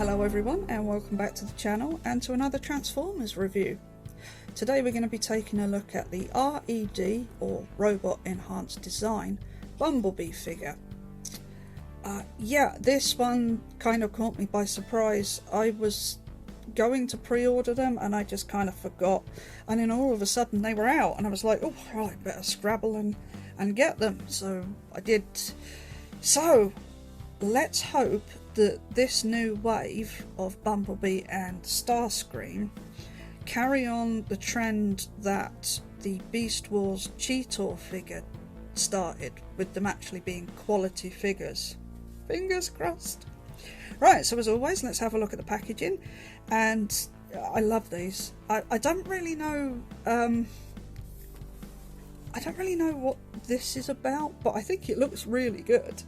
Hello everyone and welcome back to the channel and to another Transformers review. Today we're going to be taking a look at the R.E.D or Robot Enhanced Design Bumblebee figure. Yeah, this one kind of caught me by surprise. I was going to pre-order them and I just kind of forgot, and then all of a sudden they were out and I was like, oh right, better scrabble and get them. So I did. So let's hope that this new wave of Bumblebee and Starscream carry on the trend that the Beast Wars Cheetor figure started, with them actually being quality figures. Fingers crossed. Right, so as always, let's have a look at the packaging, and I love these. I don't really know what this is about, but I think it looks really good.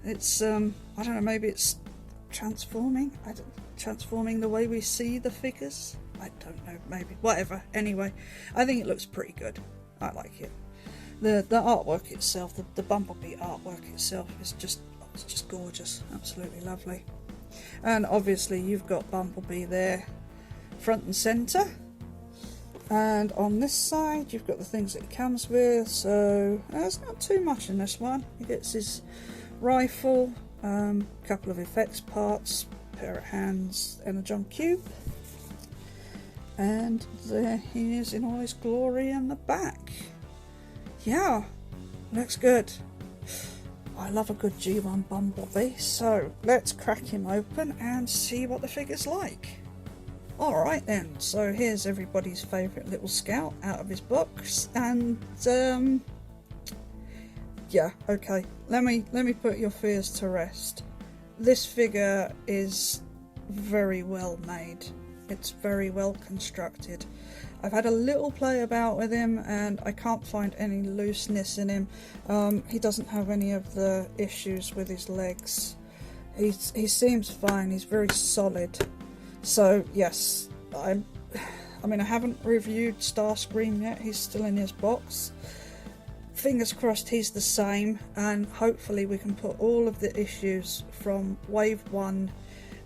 It's I don't know, maybe it's transforming the way we see the figures. I don't know, maybe, whatever. Anyway, I think it looks pretty good. I like it. The artwork itself, the Bumblebee artwork itself is just, it's just gorgeous, absolutely lovely. And obviously you've got Bumblebee there front and center, and on this side you've got the things that it comes with. So there's not too much in this one. He gets his rifle, couple of effects parts, pair of hands, energon cube, and there he is in all his glory in the back. Yeah, looks good. I love a good G1 Bumblebee, so let's crack him open and see what the figure's like. Alright then, so here's everybody's favourite little scout out of his box, and yeah, okay, let me put your fears to rest. This figure is very well made. It's very well constructed. I've had a little play about with him and I can't find any looseness in him. He doesn't have any of the issues with his legs. He seems fine. He's very solid. So yes, I mean, I haven't reviewed Starscream yet. He's still in his box. Fingers crossed he's the same, and hopefully we can put all of the issues from Wave 1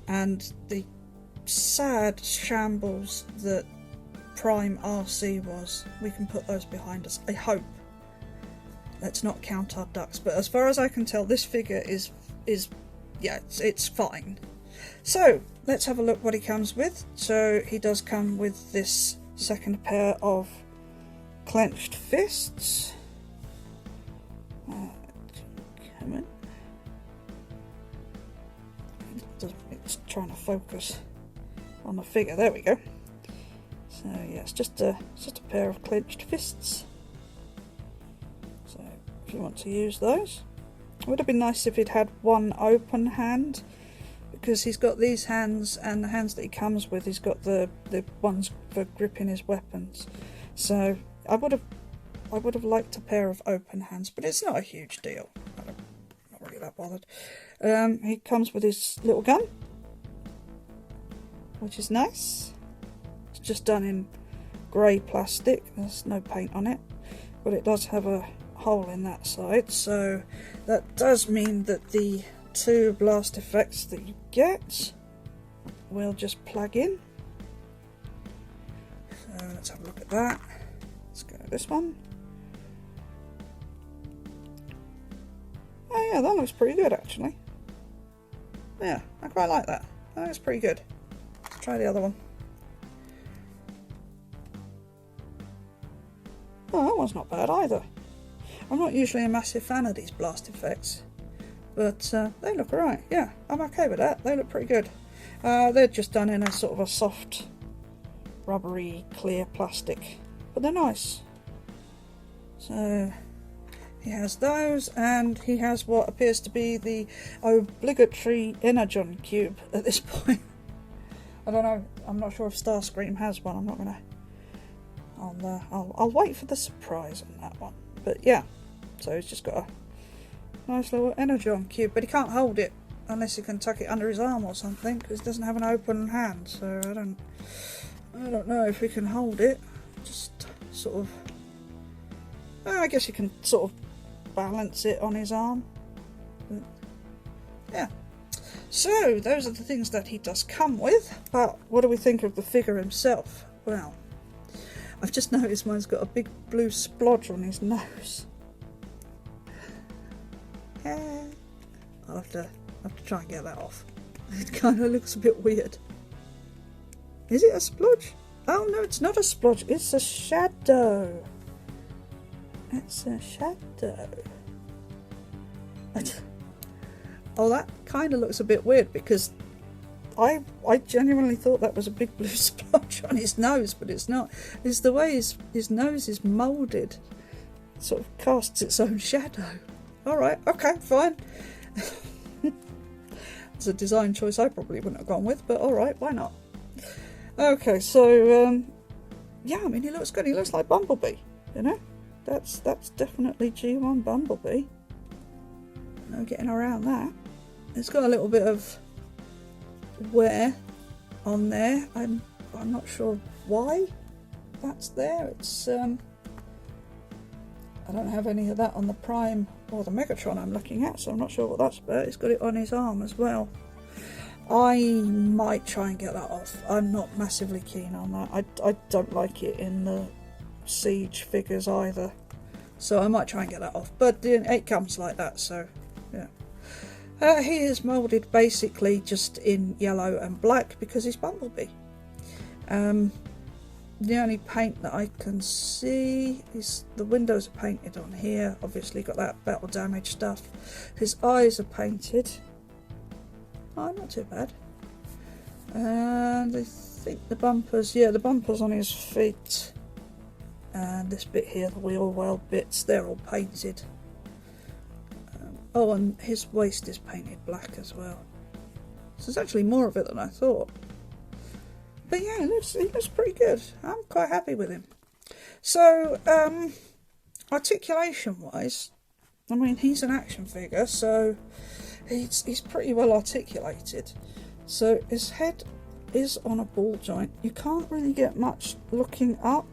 and the sad shambles that Prime RC was, we can put those behind us. I hope. Let's not count our ducks, but as far as I can tell, this figure is yeah, it's fine. So let's have a look what he comes with. So he does come with this second pair of clenched fists. Come in. It's trying to focus on the figure. There we go. So yeah, it's just a pair of clenched fists. So if you want to use those, it would have been nice if he'd had one open hand, because he's got these hands, and the hands that he comes with, he's got the ones for gripping his weapons. So I would have liked a pair of open hands, but it's not a huge deal. I'm not really that bothered. He comes with his little gun, which is nice. It's just done in grey plastic. There's no paint on it, but it does have a hole in that side, so that does mean that the two blast effects that you get will just plug in. So let's have a look at that. Let's go to this one. Oh yeah, that looks pretty good actually. Yeah, I quite like that. That looks pretty good. Let's try the other one. Oh, that one's not bad either. I'm not usually a massive fan of these blast effects, but they look alright. Yeah, I'm okay with that. They look pretty good. They're just done in a sort of a soft, rubbery, clear plastic, but they're nice. So he has those, and he has what appears to be the obligatory energon cube at this point. I don't know. I'm not sure if Starscream has one. I'm not gonna. I'll wait for the surprise on that one. But yeah, so he's just got a nice little energon cube, but he can't hold it unless he can tuck it under his arm or something, because he doesn't have an open hand. So I don't know if he can hold it. Just sort of. I guess he can sort of balance it on his arm. But yeah. So those are the things that he does come with, but what do we think of the figure himself? Well, I've just noticed mine's got a big blue splodge on his nose. I'll have to try and get that off. It kind of looks a bit weird. Is it a splodge? Oh no, it's not a splodge, it's a shadow. It's a shadow. Oh, that kind of looks a bit weird because I genuinely thought that was a big blue splotch on his nose, but it's not. It's the way his nose is moulded. It sort of casts its own shadow. Alright, okay, fine. It's a design choice I probably wouldn't have gone with, but alright, why not? Okay, so, yeah, I mean, he looks good. He looks like Bumblebee, you know? That's definitely G1 Bumblebee. No getting around that. It's got a little bit of wear on there. I'm not sure why that's there. It's I don't have any of that on the Prime or the Megatron I'm looking at, so I'm not sure what that's about. He's got it on his arm as well. I might try and get that off. I'm not massively keen on that. I don't like it in the Siege figures either, so I might try and get that off, but it comes like that, so yeah. He is moulded basically just in yellow and black because he's Bumblebee. The only paint that I can see is the windows are painted on here. Obviously got that battle damage stuff. His eyes are painted. Oh, not too bad. And I think the bumpers, yeah, the bumpers on his feet and this bit here, the wheel well bits, they're all painted. Oh, and his waist is painted black as well. So there's actually more of it than I thought. But yeah, he looks pretty good. I'm quite happy with him. So, articulation wise, I mean, he's an action figure, so he's pretty well articulated. So his head is on a ball joint. You can't really get much looking up,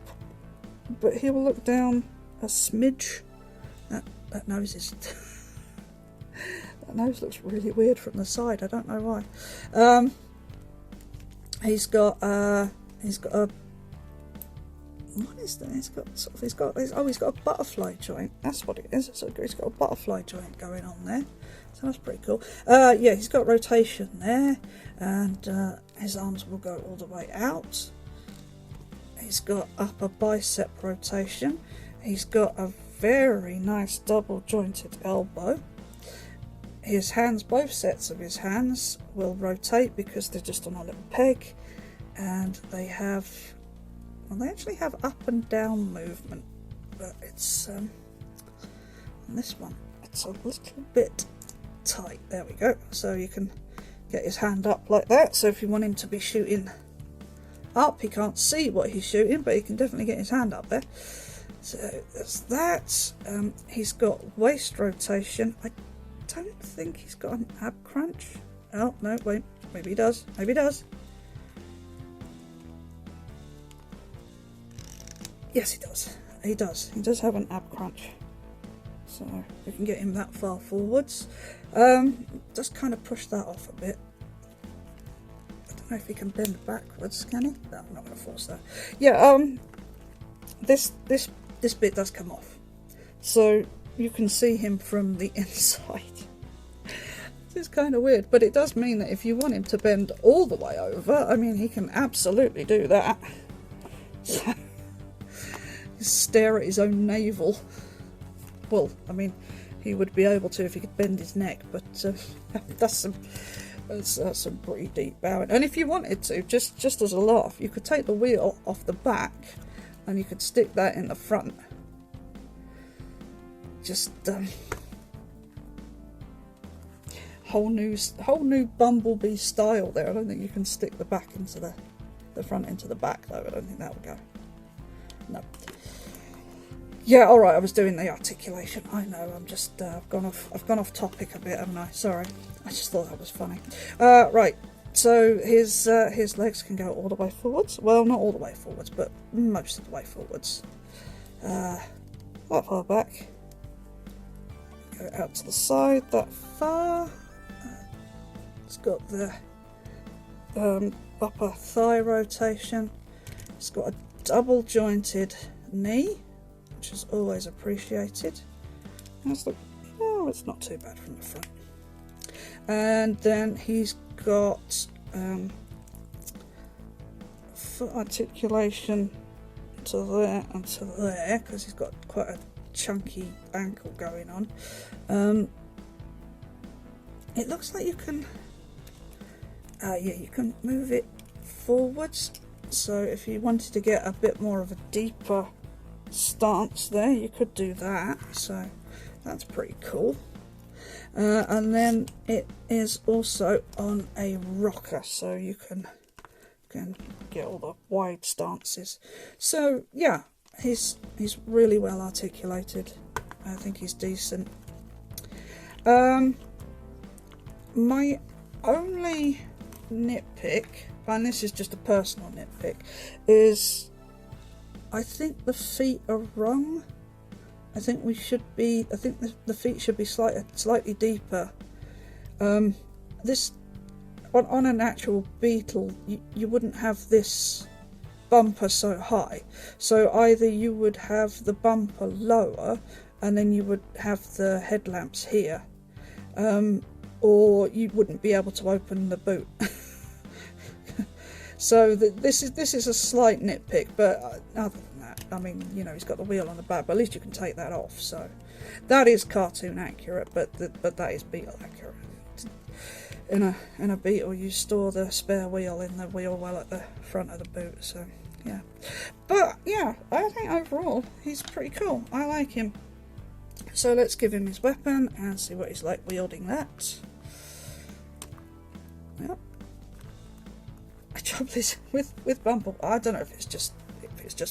but he will look down a smidge. That nose is... that nose looks really weird from the side. I don't know why. He's got a... What is that? He's got a butterfly joint. That's what it is. So he's got a butterfly joint going on there. So that's pretty cool. Yeah, he's got rotation there, and his arms will go all the way out. He's got upper bicep rotation. He's got a very nice double jointed elbow. His hands, both sets of his hands, will rotate because they're just on a little peg, and they have, well, they actually have up and down movement, but it's on this one it's a little bit tight. There we go. So you can get his hand up like that. So if you want him to be shooting up, he can't see what he's shooting, but he can definitely get his hand up there. So there's that. He's got waist rotation. I don't think he's got an ab crunch. Oh no, wait, maybe he does. Maybe he does. Yes, he does. He does. He does have an ab crunch. So we can get him that far forwards. Just kind of push that off a bit. I don't know if he can bend backwards, can he? No, I'm not going to force that. Yeah, this bit does come off. So you can see him from the inside. It's kind of weird, but it does mean that if you want him to bend all the way over, I mean, he can absolutely do that. So, stare at his own navel. Well, I mean, he would be able to if he could bend his neck, but that's some pretty deep bowing. And if you wanted to, just as a laugh, you could take the wheel off the back and you could stick that in the front. Just whole new Bumblebee style there. I don't think you can stick the back into the front into the back though. I don't think that would go. No. Yeah, all right. I was doing the articulation. I know. I'm just I've gone off topic a bit, haven't I? Sorry. I just thought that was funny. Right. So his legs can go all the way forwards. Well, not all the way forwards, but most of the way forwards. That far back. Go out to the side that far. It's got the upper thigh rotation. It's got a double jointed knee, which is always appreciated. Oh, it's not too bad from the front. And then he's got foot articulation to there and to there, because he's got quite a chunky ankle going on. It looks like you can you can move it forwards, so if you wanted to get a bit more of a deeper stance there, you could do that, so that's pretty cool. And then it is also on a rocker, so you can get all the wide stances. So yeah, he's really well articulated. I think he's decent. My only nitpick, and this is just a personal nitpick, is I think the feet are wrong. I think the feet should be slightly deeper. This on an actual beetle, you wouldn't have this bumper so high. So either you would have the bumper lower, and then you would have the headlamps here, or you wouldn't be able to open the boot. So this is a slight nitpick, but other than that, I mean, you know, he's got the wheel on the back, but at least you can take that off. So that is cartoon accurate, but that is beetle accurate. In a beetle, you store the spare wheel in the wheel well at the front of the boot. So yeah, but yeah, I think overall he's pretty cool. I like him. So let's give him his weapon and see what he's like wielding that. Yep. The trouble is with Bumblebee, I don't know if it's just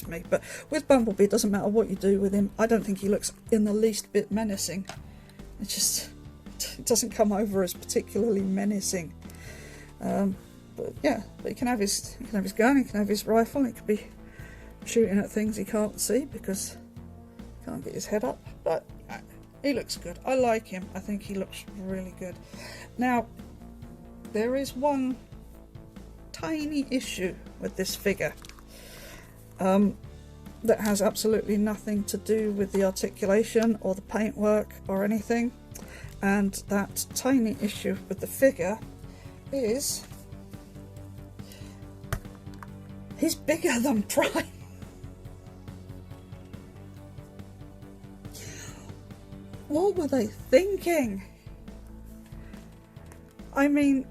me, but with Bumblebee, it doesn't matter what you do with him. I don't think he looks in the least bit menacing. It doesn't come over as particularly menacing. But yeah, but he can have his gun, he can have his rifle. He could be shooting at things he can't see because he can't get his head up. But he looks good. I like him. I think he looks really good. Now, there is one tiny issue with this figure that has absolutely nothing to do with the articulation or the paintwork or anything, and that tiny issue with the figure is he's bigger than Prime. What were they thinking? I mean,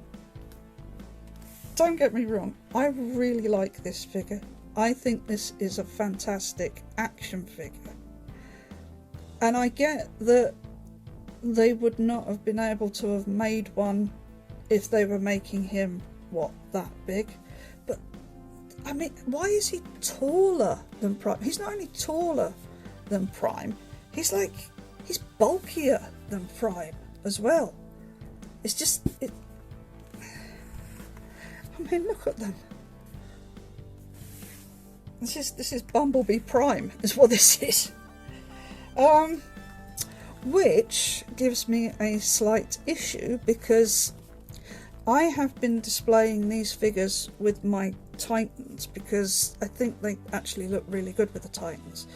don't get me wrong, I really like this figure. I think this is a fantastic action figure. And I get that they would not have been able to have made one if they were making him, that big? But, I mean, why is he taller than Prime? He's not only taller than Prime, he's bulkier than Prime as well. It's just, I mean, look at them. This is Bumblebee Prime, is what this is. Which gives me a slight issue, because I have been displaying these figures with my Titans because I think they actually look really good with the Titans.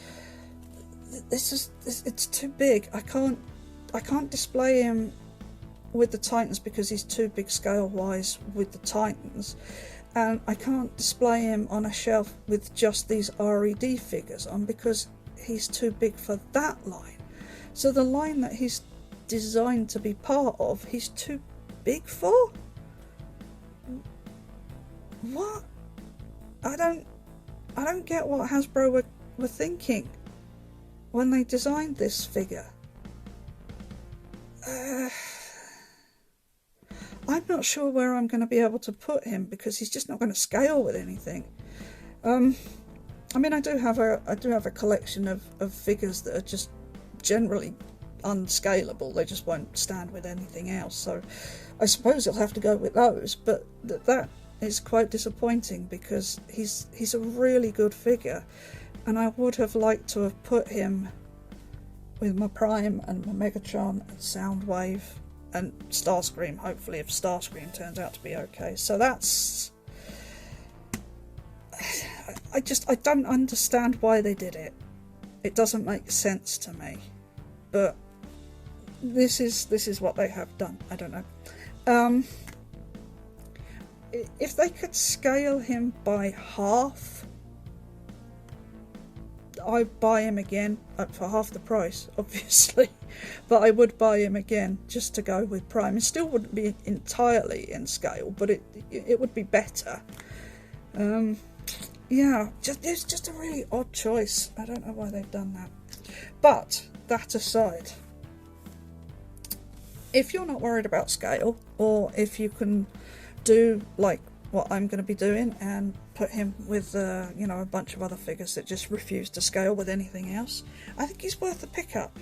It's too big. I can't display him with the Titans because he's too big scale wise with the Titans, and I can't display him on a shelf with just these R.E.D figures on because he's too big for that line. So the line that he's designed to be part of, he's too big for? What? I don't get what Hasbro were thinking when they designed this figure. I'm not sure where I'm going to be able to put him because he's just not going to scale with anything. I mean, I do have a collection of figures that are just generally unscalable. They just won't stand with anything else. So I suppose I'll have to go with those. But that is quite disappointing because he's a really good figure, and I would have liked to have put him with my Prime and my Megatron and Soundwave and Starscream, hopefully, if Starscream turns out to be okay. So that's... I don't understand why they did it. It doesn't make sense to me. But this is what they have done. I don't know. If they could scale him by half, I'd buy him again for half the price, obviously, but I would buy him again just to go with Prime. It still wouldn't be entirely in scale, but it would be better. Yeah, it's just a really odd choice. I don't know why they've done that. But that aside, if you're not worried about scale, or if you can do like what I'm going to be doing and put him with you know, a bunch of other figures that just refuse to scale with anything else, I think he's worth a pickup.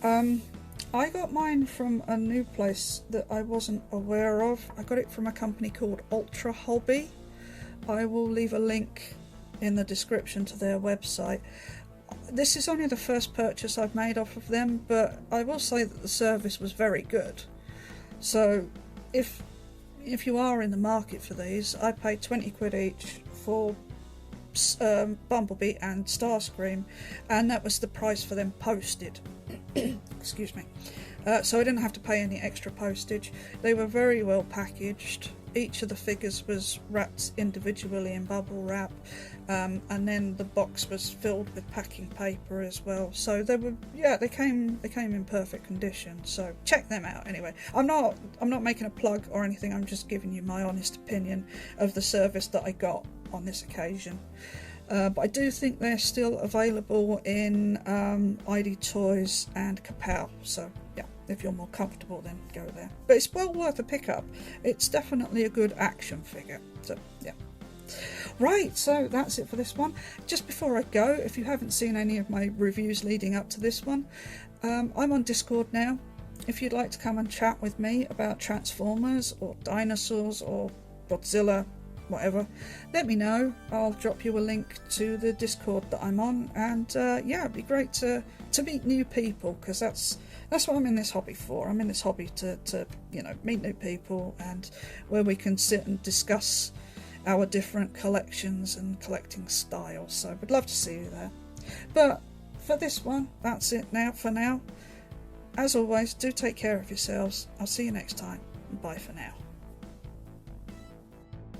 I got mine from a new place that I wasn't aware of. I got it from a company called Ultra Hobby. I will leave a link in the description to their website. This is only the first purchase I've made off of them, but I will say that the service was very good. So if you are in the market for these, I paid 20 quid each for Bumblebee and Starscream, and that was the price for them posted. Excuse me. So I didn't have to pay any extra postage. They were very well packaged. Each of the figures was wrapped individually in bubble wrap, and then the box was filled with packing paper as well. So they were, yeah, they came in perfect condition. So check them out anyway. I'm not making a plug or anything. I'm just giving you my honest opinion of the service that I got on this occasion. But I do think they're still available in R.E.D Toys and Kapow. So yeah, if you're more comfortable, then go there. But it's well worth a pickup. It's definitely a good action figure. So yeah. Right, so that's it for this one. Just before I go, if you haven't seen any of my reviews leading up to this one, I'm on Discord now. If you'd like to come and chat with me about Transformers or dinosaurs or Godzilla, whatever, let me know. I'll drop you a link to the Discord that I'm on, and yeah, it'd be great to meet new people, because that's what I'm in this hobby for. I'm in this hobby to you know, meet new people, and where we can sit and discuss our different collections and collecting styles. So I'd love to see you there. But for this one, that's it now for now. As always, do take care of yourselves. I'll see you next time. Bye for now.